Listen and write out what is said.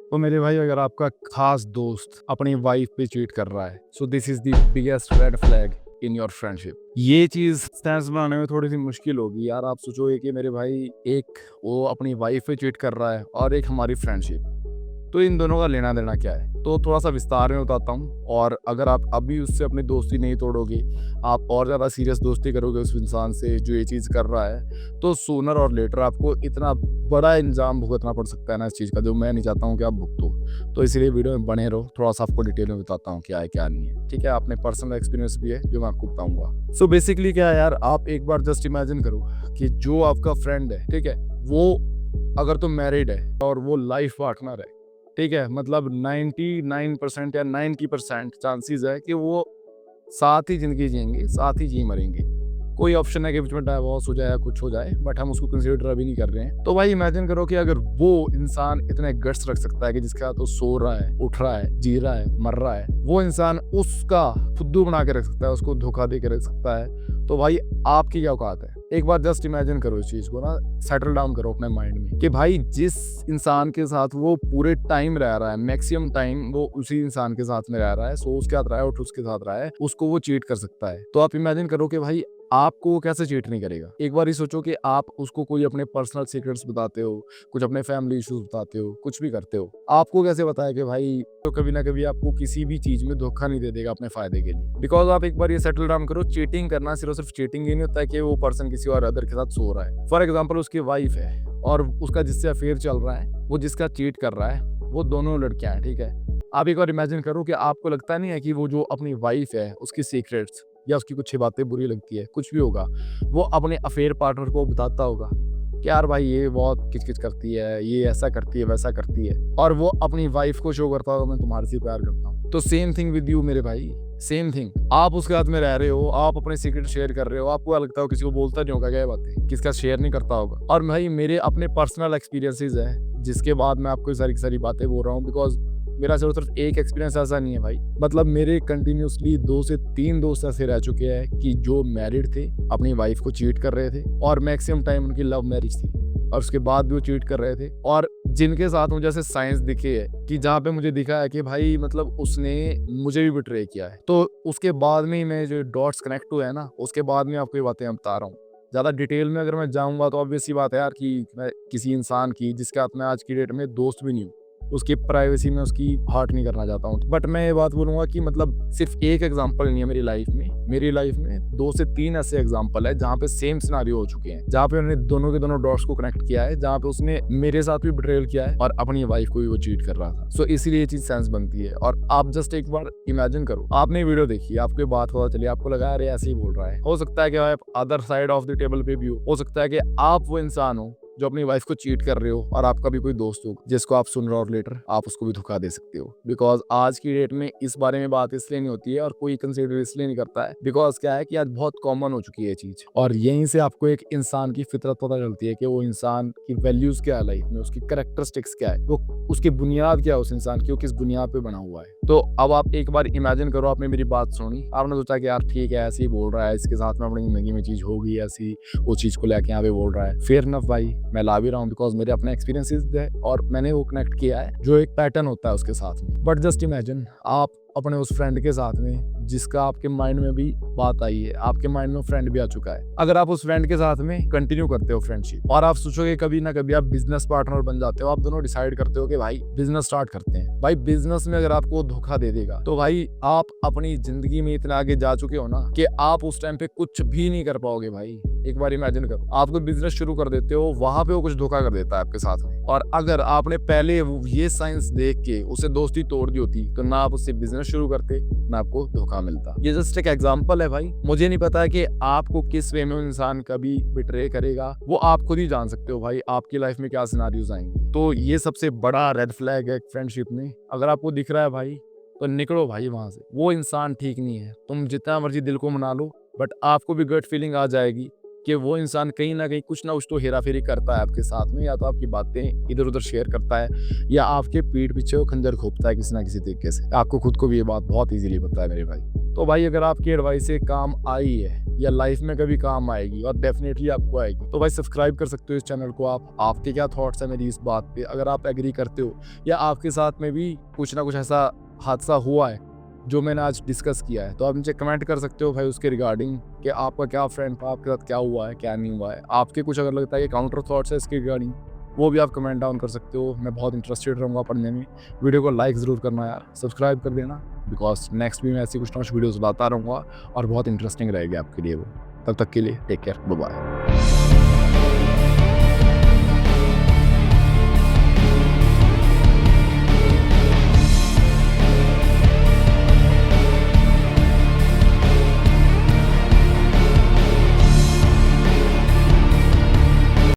तो मेरे भाई, अगर आपका खास दोस्त अपनी वाइफ पे चीट कर रहा है, so this is the biggest red flag in your friendship. ये चीज सेंस बनाने में थोड़ी सी मुश्किल होगी यार। आप सोचोगे कि मेरे भाई, एक वो अपनी वाइफ पे चीट कर रहा है और एक हमारी फ्रेंडशिप, तो इन दोनों का लेना देना क्या है? तो थोड़ा सा विस्तार में बताता हूँ। और अगर आप अभी उससे अपनी दोस्ती नहीं तोड़ोगे, आप और ज़्यादा सीरियस दोस्ती करोगे उस इंसान से जो ये चीज़ कर रहा है, तो सूनर और लेटर आपको इतना बड़ा इल्ज़ाम भुगतना पड़ सकता है ना इस चीज़ का, जो मैं नहीं चाहता हूँ कि आप भुगतो। तो इसीलिए वीडियो में बने रहो, थोड़ा सा आपको डिटेल में बताता हूँ क्या है क्या नहीं है। ठीक है, अपने पर्सनल एक्सपीरियंस भी है जो मैं आपको बताऊंगा। सो बेसिकली क्या है यार, आप एक बार जस्ट इमेजिन करो कि जो आपका फ्रेंड है, ठीक है, वो अगर तो मैरिड है और वो लाइफ पार्टनर है, ठीक है, मतलब 99% या 90% चांसेस है कि वो साथ ही जिंदगी जिएंगे, साथ ही जी मरेंगे। कोई ऑप्शन है कि बीच में डाइवोर्स हो जाए या कुछ हो जाए, बट हम उसको कंसीडर अभी नहीं कर रहे हैं। तो भाई इमेजिन करो कि अगर वो इंसान इतने गट्स रख सकता है कि जिसका तो सो रहा है, उठ रहा है, जी रहा है, मर रहा है, वो इंसान उसका फुद्दू बना के रख सकता है, उसको धोखा दे के रख सकता है, तो भाई आपकी क्या औकात है? एक बार जस्ट इमेजिन करो इस चीज को ना, सेटल डाउन करो अपने माइंड में कि भाई जिस इंसान के साथ वो पूरे टाइम रह रहा है, मैक्सिमम टाइम वो उसी इंसान के साथ में रह रहा है, सो उसके साथ रहा है, उठ उसके साथ रहा है, उसको वो चीट कर सकता है। तो आप इमेजिन करो कि भाई आपको वो कैसे चीट नहीं करेगा। एक बार ही सोचो कि आप उसको कोई अपने पर्सनल सीक्रेट्स बताते हो, कुछ अपने फैमिली इश्यूज बताते हो, कुछ भी करते हो, आपको कैसे बताया कि भाई तो कभी ना कभी आपको किसी भी चीज में धोखा नहीं दे देगा अपने फायदे के लिए। बिकॉज आप एक बार ये सेटल डाउन करो, चीटिंग करना सिर्फ चीटिंग ही नहीं होता है कि वो पर्सन किसी और अदर के साथ सो रहा है। फॉर एग्जाम्पल, उसकी वाइफ है और उसका जिससे अफेयर चल रहा है, वो जिसका चीट कर रहा है, वो दोनों लड़कियां हैं, ठीक है। आप एक बार इमेजिन करो कि आपको लगता नहीं है कि वो जो अपनी वाइफ है, उसकी सीक्रेट्स या उसकी कुछ बातें बुरी लगती है, कुछ भी होगा, वो अपने अफेयर पार्टनर को बताता होगा कि यार भाई ये बहुत किचकिच करती है, ये ऐसा करती है, वैसा करती है, और वो अपनी वाइफ को शो करता होगा मैं तुम्हारे से प्यार करता हूँ। तो सेम थिंग विद यू मेरे भाई, सेम थिंग। आप उसके साथ में रह रहे हो, आप अपने सीक्रेट शेयर कर रहे हो, आपको क्या लगता है किसी को बोलता नहीं होगा क्या ये बातें, किसका शेयर नहीं करता होगा। और भाई मेरे अपने पर्सनल एक्सपीरियंसेस है जिसके बाद मैं आपको सारी सारी बातें बोल रहा हूँ, बिकॉज मेरा सिर्फ एक एक्सपीरियंस ऐसा नहीं है भाई, मतलब मेरे कंटिन्यूसली 2 से 3 दोस्त ऐसे रह चुके हैं कि जो मैरिड थे, अपनी वाइफ को चीट कर रहे थे, और मैक्सिमम टाइम उनकी लव मैरिज थी, और उसके बाद भी वो चीट कर रहे थे। और जिनके साथ मुझे ऐसे साइंस दिखे है कि जहाँ पे मुझे दिखा है कि भाई मतलब उसने मुझे भी बिट्रे किया है, तो उसके बाद में ही मैं जो डॉट्स कनेक्ट हुए हैं ना, उसके बाद में आपको ये बातें मैं बता रहा हूँ। ज्यादा डिटेल में अगर मैं जाऊंगा तो ऑब्वियस सी बात है यार कि मैं किसी इंसान की जिसके हाथ में आज की डेट में दोस्त भी नहीं हूँ, उसकी प्राइवेसी में उसकी हर्ट नहीं करना चाहता हूँ। बट मैं ये बात बोलूंगा कि मतलब सिर्फ एक एग्जांपल नहीं है मेरी लाइफ में 2 से 3 ऐसे एग्जांपल है जहाँ पे सेम सिनारियो हो चुके हैं, जहाँ पे उन्होंने दोनों के दोनों डॉट्स को कनेक्ट किया है, जहाँ पे उसने मेरे साथ भी बिट्रेयल किया है और अपनी वाइफ को भी वो चीट कर रहा था। सो इसीलिए ये चीज सेंस बनती है। और आप जस्ट एक बार इमेजिन करो, आपने वीडियो देखी, आपको ये बात पता चली, आपको लगा अरे ऐसे ही बोल रहा है, हो सकता है कि आप other side of the table पे भी हो सकता है कि आप वो इंसान हो जो अपनी वाइफ को चीट कर रहे हो, और आपका भी कोई दोस्त हो जिसको आप सुन रहे हो और लेटर आप उसको भी धोखा दे सकते हो। बिकॉज आज की डेट में इस बारे में बात इसलिए नहीं होती है और कोई कंसिडर इसलिए नहीं करता है, बिकॉज क्या है कि आज बहुत कॉमन हो चुकी है ये चीज, और यहीं से आपको एक इंसान की फितरत पता चलती है कि वो इंसान की वैल्यूज क्या है लाइफ में, उसकी कैरेक्टरिस्टिक्स क्या है, वो उसकी बुनियाद क्या है, उस इंसान की वो किस बुनियाद पे बना हुआ है। तो अब आप एक बार इमेजिन करो, आपने मेरी बात सुनी, आपने सोचा कि यार ठीक है ऐसे ही बोल रहा है, इसके साथ में अपनी जिंदगी में चीज होगी ऐसी, वो चीज को लेके यहाँ पे बोल रहा है, फेयर इनफ भाई, मैं ला भी रहा हूँ बिकॉज मेरे अपने एक्सपीरियंसेस है और मैंने वो कनेक्ट किया है जो एक पैटर्न होता है उसके साथ में। बट जस्ट इमेजिन आप अपने उस फ्रेंड के साथ में जिसका आपके माइंड में भी बात आई है, आपके माइंड में फ्रेंड भी आ चुका है, अगर आप उस फ्रेंड के साथ में कंटिन्यू करते हो फ्रेंडशिप, और आप सोचोगे कभी ना कभी आप बिजनेस पार्टनर बन जाते हो, आप दोनों डिसाइड करते हो कि भाई बिजनेस स्टार्ट करते हैं। भाई बिजनेस में अगर आपको धोखा दे देगा तो भाई आप अपनी जिंदगी में इतना आगे जा चुके हो ना कि आप उस टाइम पे कुछ भी नहीं कर पाओगे भाई। एक बार इमेजिन करो, आप कोई बिजनेस शुरू कर देते हो, वहां पे वो कुछ धोखा कर देता है आपके साथ में, और अगर आपने पहले ये साइंस देख के उसे दोस्ती तोड़ दी होती तो ना आप उससे बिजनेस शुरू करते, ना आपको धोखा मिलता। ये जस्ट एक एग्जांपल है भाई, मुझे नहीं पता है कि आपको किस वे में इंसान कभी बिट्रे करेगा, वो आप खुद ही जान सकते हो भाई, आपकी लाइफ में क्या सिनारियोज आएंगे। तो ये सबसे बड़ा रेड फ्लैग है फ्रेंडशिप में। अगर आपको दिख रहा है भाई तो निकलो भाई वहां से, वो इंसान ठीक नहीं है। तुम जितना मर्जी दिल को मना लो, बट आपको भी गट फीलिंग आ जाएगी कि वो इंसान कहीं न कहीं कुछ ना कुछ तो हेरा-फेरी करता है आपके साथ में, या तो आपकी बातें इधर-उधर शेयर करता है या आपके पीठ पीछे वो खंजर घोंपता है किसी ना किसी तरीके से। आपको खुद को भी ये बात बहुत ईज़िली पता है मेरे भाई। तो भाई अगर आपकी एडवाइस से काम आई है या लाइफ में कभी काम आएगी, और डेफिनेटली आपको आएगी, तो भाई सब्सक्राइब कर सकते हो इस चैनल को आप। आपके क्या थॉट्स हैं मेरी इस बात पे? अगर आप एग्री करते हो या आपके साथ में भी कुछ ना कुछ ऐसा हादसा हुआ है जो मैंने आज डिस्कस किया है, तो आप मुझे कमेंट कर सकते हो भाई उसके रिगार्डिंग कि आपका क्या फ्रेंड था, आपके साथ क्या हुआ है, क्या नहीं हुआ है। आपके कुछ अगर लगता है कि काउंटर थॉट्स है इसके रिगार्डिंग, वो भी आप कमेंट डाउन कर सकते हो। मैं बहुत इंटरेस्टेड रहूँगा पढ़ने में। वीडियो को लाइक ज़रूर करना यार, सब्सक्राइब कर देना, बिकॉज़ नेक्स्ट भी मैं ऐसी कुछ ना कुछ वीडियोज़ लाता रहूँगा और बहुत इंटरेस्टिंग रहेगी आपके लिए वो। तब तक के लिए टेक केयर, बाय बाय।